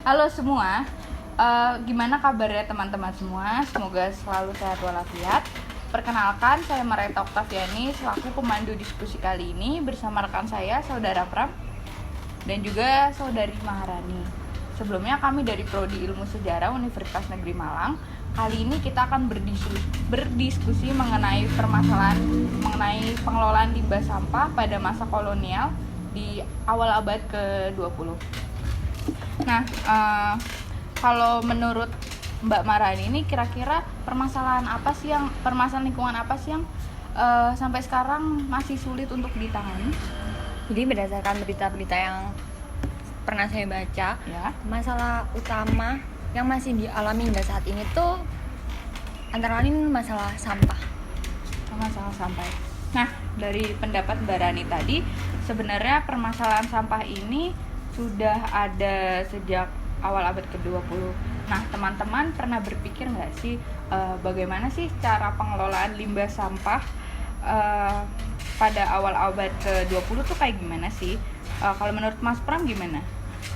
Halo semua, gimana kabarnya teman-teman semua? Semoga selalu sehat walafiat. Perkenalkan, saya Mareta Oktaviani selaku pemandu diskusi kali ini bersama rekan saya, Saudara Pram dan juga Saudari Maharani. Sebelumnya kami dari Prodi Ilmu Sejarah Universitas Negeri Malang. Kali ini kita akan berdiskusi mengenai permasalahan mengenai pengelolaan limbah sampah pada masa kolonial di awal abad ke-20. Nah, kalau menurut Mbak Marani ini kira-kira permasalahan lingkungan apa sih yang sampai sekarang masih sulit untuk ditangani? Jadi berdasarkan berita-berita yang pernah saya baca, Ya. masalah utama yang masih dialami hingga saat ini tuh antara lain masalah sampah. Masalah sampah. Nah, dari pendapat Mbak Rani tadi, sebenarnya permasalahan sampah ini sudah ada sejak awal abad ke-20. Nah, teman-teman pernah berpikir nggak sih bagaimana sih cara pengelolaan limbah sampah pada awal abad ke-20 tuh kayak gimana sih? Kalau menurut Mas Pram gimana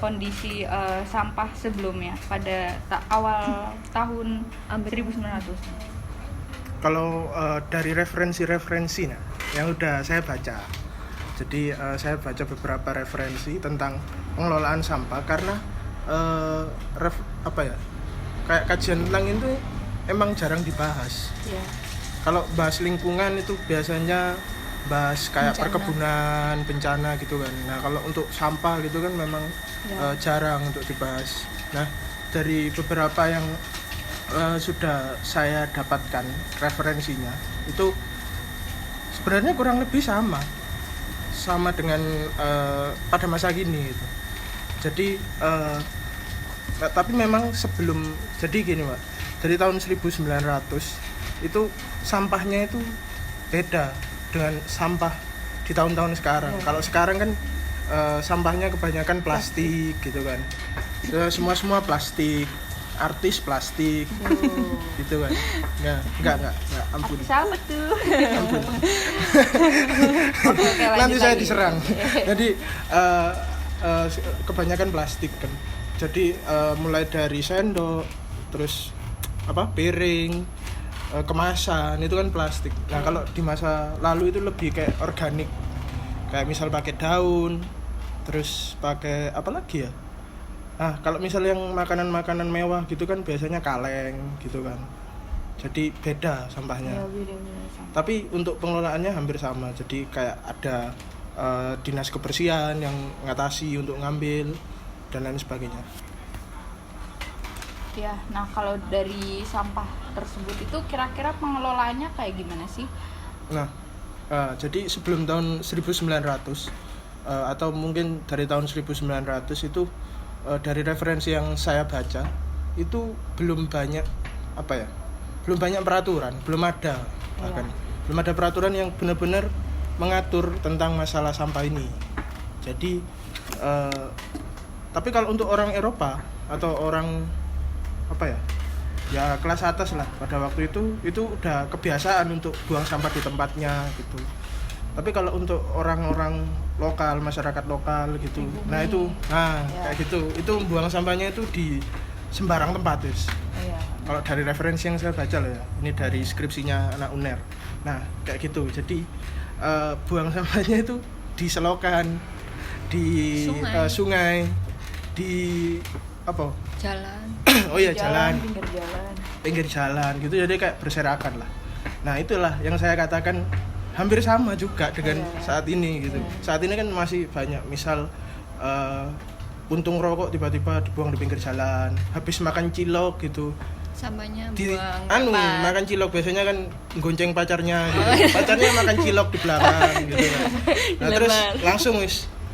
kondisi sampah sebelumnya pada awal tahun 1900? Kalau dari referensi yang udah saya baca, jadi saya baca beberapa referensi tentang pengelolaan sampah karena kayak kajian tentang itu emang jarang dibahas. Ya. Kalau bahas lingkungan itu biasanya bahas kayak Bencana. perkebunan, bencana gitu kan. Nah, kalau untuk sampah gitu kan memang jarang untuk dibahas. Nah, dari beberapa yang sudah saya dapatkan referensinya itu sebenarnya kurang lebih sama dengan pada masa kini gitu. Jadi tapi memang jadi gini Pak, dari tahun 1900 itu sampahnya itu beda dengan sampah di tahun-tahun sekarang. Kalau sekarang kan sampahnya kebanyakan plastik gitu kan. Semua plastik, artis plastik gitu kan. Enggak, ampun. Artis apa tuh? Ampun. Oke, Nanti saya lagi. diserang. Jadi kebanyakan plastik kan. Jadi mulai dari sendok, terus piring, kemasan itu kan plastik. Nah, kalau di masa lalu itu lebih kayak organik. Kayak misal pakai daun, terus pakai apa lagi ya? Nah, kalau misal yang makanan-makanan mewah gitu kan biasanya kaleng gitu kan. Jadi beda sampahnya. Ya, beda-beda sampah. Tapi untuk pengelolaannya hampir sama. Jadi kayak ada dinas kebersihan yang ngatasi untuk ngambil dan lain sebagainya. Ya, nah kalau dari sampah tersebut itu kira-kira pengelolaannya kayak gimana sih? Nah, jadi sebelum tahun 1900 atau mungkin dari tahun 1900 itu dari referensi yang saya baca itu belum banyak peraturan, belum ada bahkan belum ada peraturan yang benar-benar mengatur tentang masalah sampah ini. Jadi tapi kalau untuk orang Eropa atau orang ya kelas atas lah pada waktu itu udah kebiasaan untuk buang sampah di tempatnya gitu. Tapi kalau untuk orang-orang lokal, masyarakat lokal gitu, kayak gitu, itu buang sampahnya itu di sembarang tempat wis. Iya. Kalau dari referensi yang saya baca loh ya, ini dari skripsinya anak UNER. Nah, kayak gitu. Jadi buang sampahnya itu di selokan, di sungai, di apa? Jalan. Oh iya, jalan. Pinggir jalan Gitu, jadi kayak berserakan lah. Nah, itulah yang saya katakan hampir sama juga dengan saat ini gitu. Saat ini kan masih banyak misal puntung rokok tiba-tiba dibuang di pinggir jalan, habis makan cilok gitu. Sampahnya buang Makan cilok biasanya kan gonceng pacarnya gitu. Pacarnya makan cilok di belakang gitu kan. Nah, terus langsung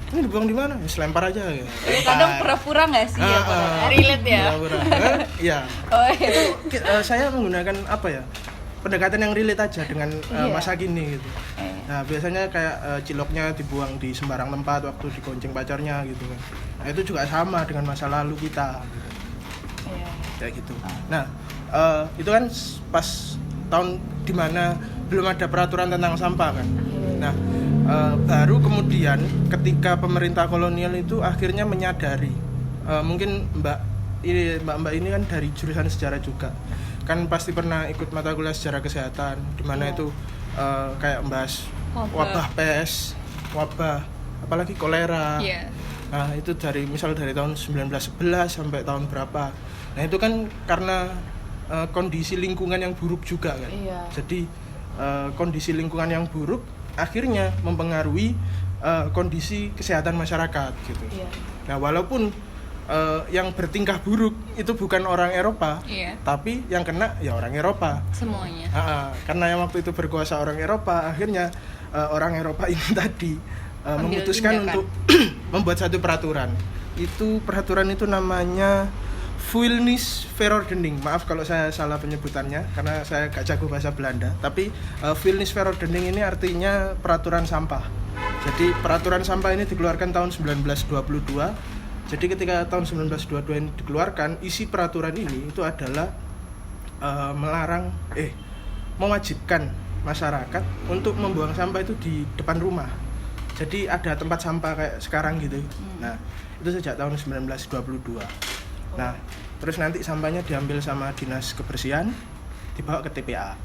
ini dibuang di mana? Lempar aja gitu. Kadang pura-pura nggak sih ya? Relate ya? Pura-pura. Iya. Oh iya. Itu saya menggunakan pendekatan yang relate aja dengan masa kini gitu. Nah, biasanya kayak ciloknya dibuang di sembarang tempat waktu digonceng pacarnya gitu kan. Nah, itu juga sama dengan masa lalu kita gitu. Iya. Kayak gitu. Nah, itu kan pas tahun dimana belum ada peraturan tentang sampah kan. Nah, baru kemudian ketika pemerintah kolonial itu akhirnya menyadari mungkin mbak ini kan dari jurusan sejarah juga, kan pasti pernah ikut mata kuliah sejarah kesehatan, di mana itu kayak membahas wabah pes, wabah apalagi kolera. Nah itu misal dari tahun 1911 sampai tahun berapa. Nah itu kan karena kondisi lingkungan yang buruk juga kan. Jadi kondisi lingkungan yang buruk akhirnya mempengaruhi kondisi kesehatan masyarakat gitu. Nah walaupun yang bertingkah buruk itu bukan orang Eropa, tapi yang kena ya orang Eropa semuanya. Karena yang waktu itu berkuasa orang Eropa, akhirnya orang Eropa ini tadi memutuskan untuk membuat satu peraturan. Peraturan itu namanya Vuilnisverordening. Maaf kalau saya salah penyebutannya karena saya gak jago bahasa Belanda. Tapi Vuilnisverordening ini artinya peraturan sampah. Jadi peraturan sampah ini dikeluarkan tahun 1922. Jadi ketika tahun 1922 ini dikeluarkan, isi peraturan ini itu adalah mewajibkan masyarakat untuk membuang sampah itu di depan rumah. Jadi ada tempat sampah kayak sekarang gitu. Nah, itu sejak tahun 1922. Nah, terus nanti sampahnya diambil sama dinas kebersihan, dibawa ke TPA.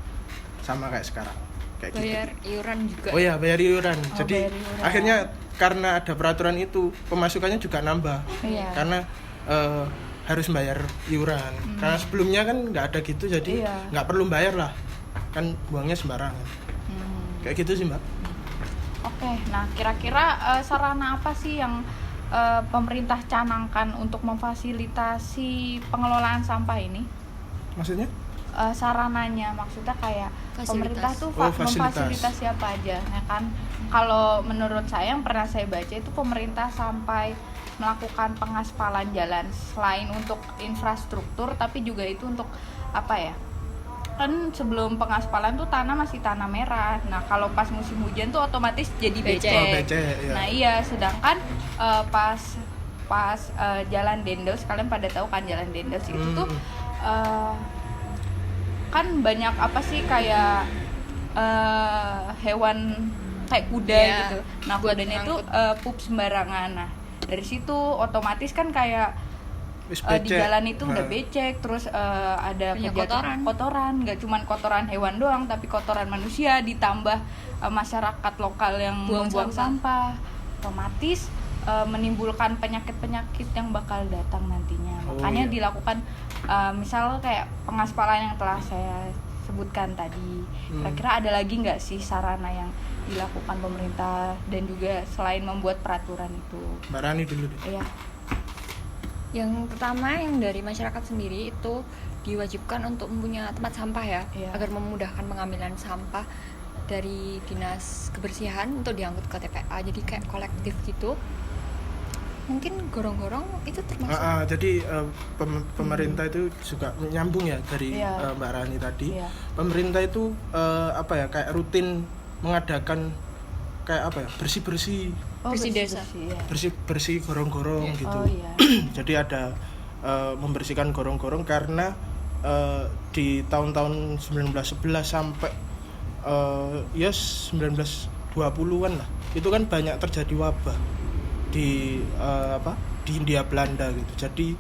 Sama kayak sekarang. Kayak bayar gitu. iuran juga. Oh iya, bayar iuran. Jadi bayar iuran. akhirnya karena ada peraturan itu, pemasukannya juga nambah. Karena harus bayar iuran. Karena sebelumnya kan nggak ada gitu, jadi nggak perlu bayar lah. Kan buangnya sembarangan. Kayak gitu sih, Mbak. Oke, nah kira-kira sarana apa sih yang pemerintah canangkan untuk memfasilitasi pengelolaan sampah ini? Maksudnya? Sarananya, maksudnya kayak Fasilitas. Pemerintah tuh fasilitas. memfasilitasi apa aja, ya kan? Kalau menurut saya yang pernah saya baca itu pemerintah sampai melakukan pengaspalan jalan selain untuk infrastruktur, tapi juga itu untuk apa ya? Kan sebelum pengaspalan tuh tanah masih tanah merah. Nah kalau pas musim hujan tuh otomatis jadi becek. Becek, ya. Nah iya, sedangkan pas jalan Dendels, kalian pada tahu kan jalan Dendels itu tuh kan banyak apa sih kayak hewan kayak kuda gitu. Nah kudanya itu pup sembarangan. Nah dari situ otomatis kan kayak di jalan itu udah becek, terus ada kotoran, nggak cuman kotoran hewan doang, tapi kotoran manusia ditambah masyarakat lokal yang membuang sampah, otomatis menimbulkan penyakit-penyakit yang bakal datang nantinya. Makanya dilakukan misal kayak pengaspalan yang telah saya sebutkan tadi. Kira-kira ada lagi nggak sih sarana yang dilakukan pemerintah dan juga selain membuat peraturan itu? Mbak Rani dulu deh. Iya. Yang pertama yang dari masyarakat sendiri itu diwajibkan untuk mempunyai tempat sampah ya, agar memudahkan pengambilan sampah dari dinas kebersihan untuk diangkut ke TPA, jadi kayak kolektif gitu. Mungkin gorong-gorong itu termasuk. Jadi pemerintah itu juga nyambung ya dari Mbak Rani tadi. Pemerintah itu kayak rutin mengadakan kayak bersih-bersih. Bersih desa. Bersih gorong-gorong gitu. Jadi ada membersihkan gorong-gorong karena di tahun-tahun 1911 sampai 1920-an lah. Itu kan banyak terjadi wabah di Hindia Belanda gitu. Jadi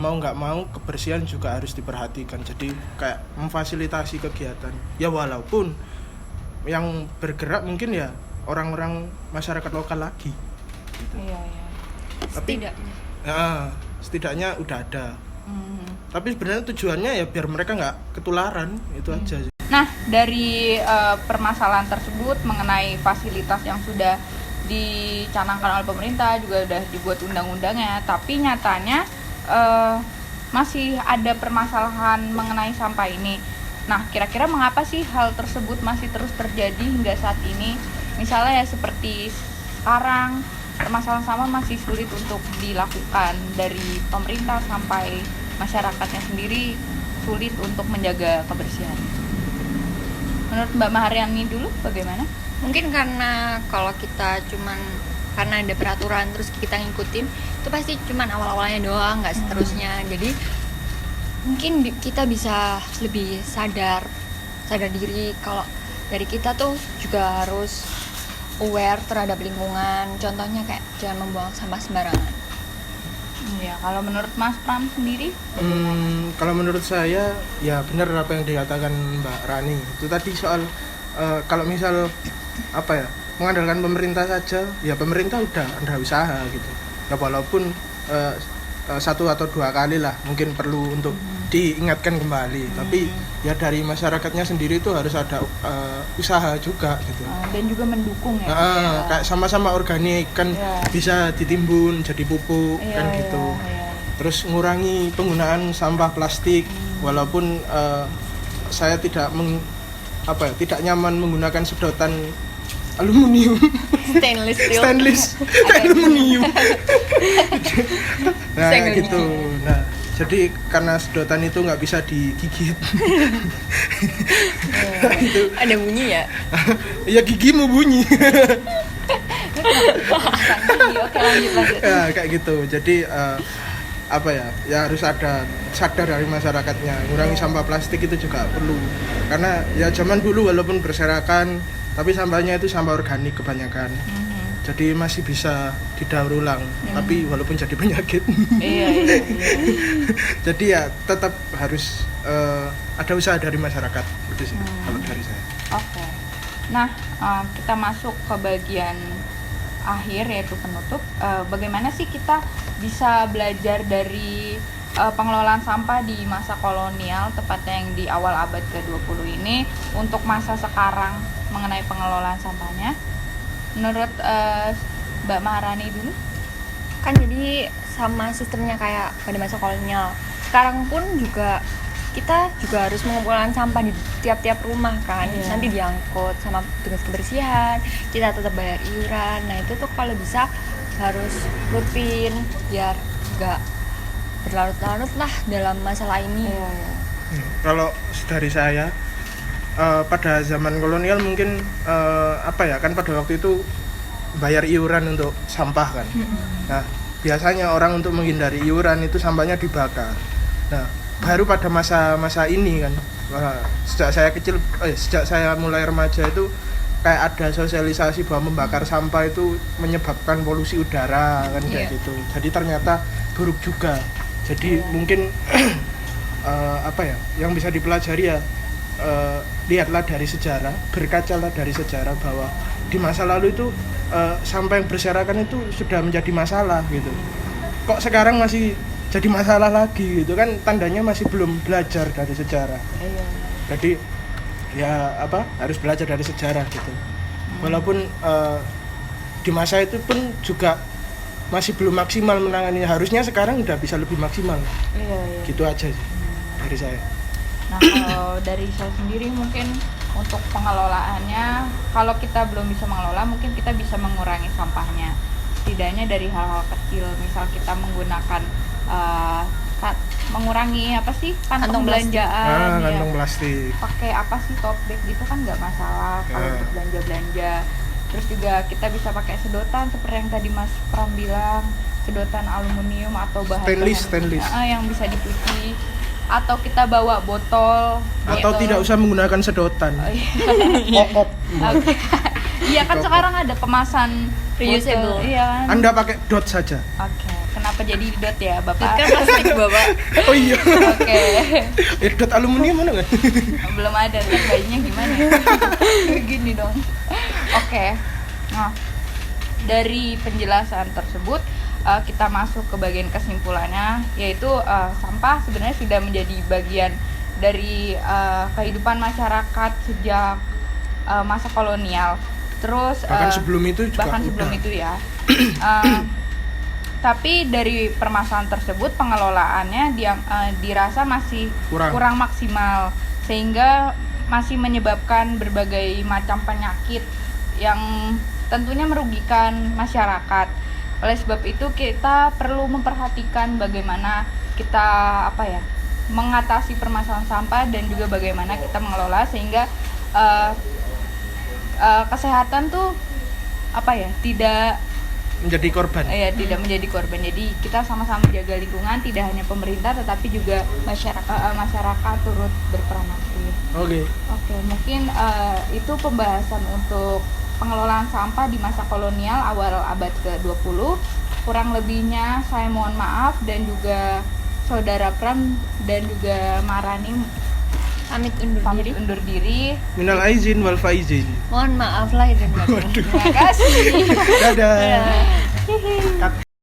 mau nggak mau kebersihan juga harus diperhatikan. Jadi kayak memfasilitasi kegiatan. Ya walaupun yang bergerak mungkin ya orang-orang masyarakat lokal lagi gitu. Tapi setidaknya udah ada. Tapi sebenarnya tujuannya ya biar mereka nggak ketularan, itu aja sih. Nah dari permasalahan tersebut mengenai fasilitas yang sudah dicanangkan oleh pemerintah, juga udah dibuat undang-undangnya, tapi nyatanya masih ada permasalahan mengenai sampah ini. Nah kira-kira mengapa sih hal tersebut masih terus terjadi hingga saat ini? Misalnya ya seperti sekarang permasalahan sampah masih sulit untuk dilakukan, dari pemerintah sampai masyarakatnya sendiri sulit untuk menjaga kebersihan. Menurut Mbak Maharyani dulu bagaimana? Mungkin karena kalau kita karena ada peraturan terus kita ngikutin, itu pasti cuman awal-awalnya doang, nggak seterusnya. Jadi mungkin kita bisa lebih sadar diri kalau dari kita tuh juga harus aware terhadap lingkungan. Contohnya kayak jangan membuang sampah sembarangan. Ya, kalau menurut Mas Pram sendiri? Kalau menurut saya ya benar apa yang dikatakan Mbak Rani itu tadi soal kalau misal apa ya mengandalkan pemerintah saja, ya pemerintah udah usaha gitu ya, walaupun satu atau dua kali lah mungkin perlu untuk diingatkan kembali, tapi ya dari masyarakatnya sendiri itu harus ada usaha juga gitu. Dan juga mendukung ya. Kayak sama-sama organik kan bisa ditimbun jadi pupuk kan gitu. Terus ngurangi penggunaan sampah plastik, walaupun saya tidak tidak nyaman menggunakan sedotan aluminium. Stainless steel. Aluminium. Nah gitu. Nah jadi karena sedotan itu nggak bisa digigit. Itu. Ada bunyi ya? Ya gigimu bunyi. Oke, lanjut. Ya kayak gitu. Jadi ya harus ada sadar dari masyarakatnya, ngurangi sampah plastik itu juga perlu, karena ya zaman dulu walaupun berserakan tapi sampahnya itu sampah organik kebanyakan. Jadi masih bisa didaur ulang, tapi walaupun jadi penyakit. Iya. Jadi ya tetap harus ada usaha dari masyarakat itu sih kalau dari saya. Oke. Nah, kita masuk ke bagian akhir yaitu penutup. Bagaimana sih kita bisa belajar dari pengelolaan sampah di masa kolonial, tepatnya yang di awal abad ke-20 ini, untuk masa sekarang mengenai pengelolaan sampahnya? Menurut Mbak Maharani dulu? Kan jadi sama sistemnya kayak pada masa kolonial. Sekarang pun juga kita juga harus mengumpulkan sampah di tiap-tiap rumah kan. Nanti diangkut sama petugas kebersihan, kita tetap bayar iuran. Nah itu tuh kalau bisa harus rutin biar nggak berlarut-larut lah dalam masalah ini. Kalau dari saya pada zaman kolonial mungkin kan pada waktu itu bayar iuran untuk sampah kan. Nah biasanya orang untuk menghindari iuran itu sampahnya dibakar. Nah baru pada masa ini kan, sejak saya mulai remaja itu kayak ada sosialisasi bahwa membakar sampah itu menyebabkan polusi udara kan kayak gitu. Jadi ternyata buruk juga. Jadi mungkin yang bisa dipelajari ya lihatlah dari sejarah, berkacalah dari sejarah bahwa di masa lalu itu sampah yang berserakan itu sudah menjadi masalah gitu. Kok sekarang masih jadi masalah lagi gitu kan, tandanya masih belum belajar dari sejarah. Jadi harus belajar dari sejarah gitu. Walaupun di masa itu pun juga masih belum maksimal menangani, harusnya sekarang udah bisa lebih maksimal. Gitu aja sih dari saya. Nah kalau dari saya sendiri mungkin untuk pengelolaannya, kalau kita belum bisa mengelola mungkin kita bisa mengurangi sampahnya, setidaknya dari hal-hal kecil, misal kita menggunakan mengurangi kantong belanjaan, kantong plastik, pakai tote bag gitu kan nggak masalah kalau untuk belanja. Terus juga kita bisa pakai sedotan seperti yang tadi Mas Pram bilang, sedotan aluminium atau stainless yang bisa dicuci, atau kita bawa botol atau gitu. Tidak usah menggunakan sedotan. Pop. Iya kan sekarang ada kemasan reusable. Iya kan. Anda pakai dot saja. Oke. Kenapa jadi dot ya, Bapak? Kan plastik, Bapak. Oh iya. Oke. Dot aluminium mana kan? Belum ada, kan bayinya gimana? Gini dong. Oke. Nah, dari penjelasan tersebut kita masuk ke bagian kesimpulannya, yaitu sampah sebenarnya sudah menjadi bagian dari kehidupan masyarakat sejak masa kolonial. Terus bahkan sebelum itu ya. Tapi dari permasalahan tersebut pengelolaannya dirasa masih kurang maksimal, sehingga masih menyebabkan berbagai macam penyakit yang tentunya merugikan masyarakat. Oleh sebab itu kita perlu memperhatikan bagaimana kita mengatasi permasalahan sampah dan juga bagaimana kita mengelola sehingga kesehatan tuh tidak menjadi korban. Tidak menjadi korban. Jadi kita sama-sama jaga lingkungan, tidak hanya pemerintah tetapi juga masyarakat turut berperan aktif. Oke, mungkin itu pembahasan untuk pengelolaan sampah di masa kolonial awal abad ke-20. Kurang lebihnya saya mohon maaf, dan juga saudara Pram dan juga Marani Pamit undur diri. Minal aizin wal faizin. Mohon maaf lahir dan batin. Terima kasih. Dadah. Dadah. Cut.